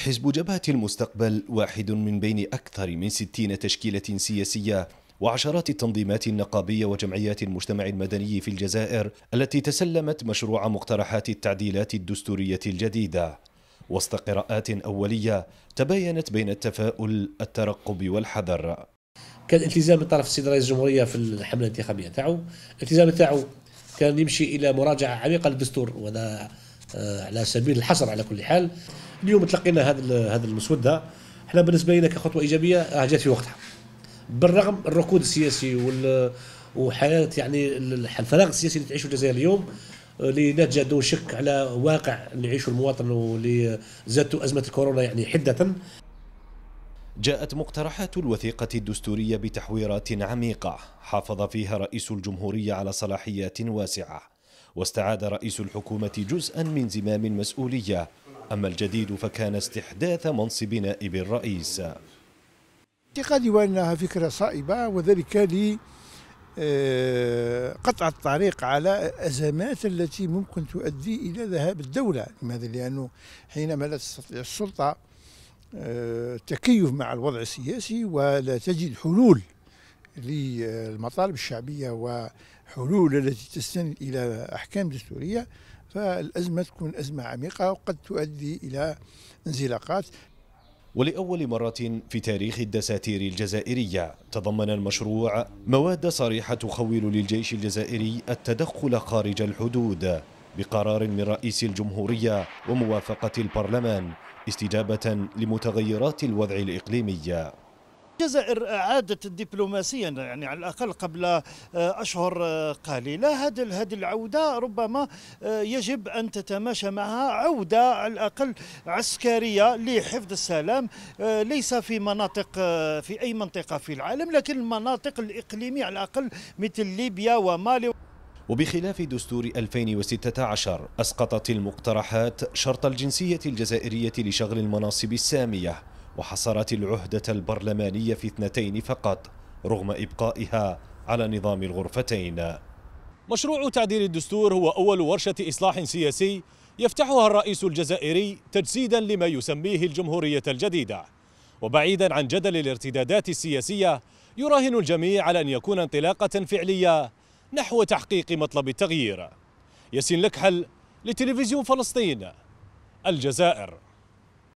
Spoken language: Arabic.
حزب جبهة المستقبل واحد من بين أكثر من 60 تشكيلة سياسية وعشرات التنظيمات النقابية وجمعيات المجتمع المدني في الجزائر التي تسلمت مشروع مقترحات التعديلات الدستورية الجديدة. وسط قراءات أولية تباينت بين التفاؤل، الترقب والحذر. كان التزام من طرف السيد رئيس الجمهورية في الحملة الانتخابية تاعو، الالتزام تاعو كان يمشي إلى مراجعة عميقة للدستور، وهذا على سبيل الحصر. على كل حال اليوم تلقينا هذا المسودة، احنا بالنسبة لنا كخطوة إيجابية جات في وقتها، بالرغم الركود السياسي وحالة يعني الفراغ السياسي اللي تعيشه الجزائر اليوم، اللي ناتجه دون شك على واقع اللي يعيشه المواطن، واللي زادته أزمة الكورونا يعني حدة. جاءت مقترحات الوثيقة الدستورية بتحويرات عميقة حافظ فيها رئيس الجمهورية على صلاحيات واسعة، واستعاد رئيس الحكومة جزءا من زمام المسؤولية. أما الجديد فكان استحداث منصب نائب الرئيس. اعتقادي وأنها فكرة صائبة، وذلك قطع الطريق على الأزمات التي ممكن تؤدي إلى ذهاب الدولة. لماذا؟ لأنه حينما لا تستطيع السلطة التكيف مع الوضع السياسي ولا تجد حلول للمطالب الشعبية وحلول التي تستند إلى أحكام دستورية، فالأزمة تكون أزمة عميقة وقد تؤدي إلى انزلاقات. ولأول مرة في تاريخ الدساتير الجزائرية تضمن المشروع مواد صريحة تخول للجيش الجزائري التدخل خارج الحدود بقرار من رئيس الجمهورية وموافقة البرلمان، استجابة لمتغيرات الوضع الإقليمي. الجزائر عادت دبلوماسيا يعني على الأقل قبل أشهر قليلة. هذه العودة ربما يجب أن تتماشى معها عودة على الأقل عسكرية لحفظ السلام، ليس في أي منطقة في العالم، لكن المناطق الإقليمية على الأقل مثل ليبيا ومالي. وبخلاف دستور 2016 أسقطت المقترحات شرط الجنسية الجزائرية لشغل المناصب السامية، وحصرت العهدة البرلمانية في 2 فقط رغم إبقائها على نظام الغرفتين. مشروع تعديل الدستور هو أول ورشة إصلاح سياسي يفتحها الرئيس الجزائري تجسيدا لما يسميه الجمهورية الجديدة. وبعيدا عن جدل الارتدادات السياسية، يراهن الجميع على أن يكون انطلاقة فعلية نحو تحقيق مطلب التغيير. ياسين لكحل لتلفزيون فلسطين، الجزائر.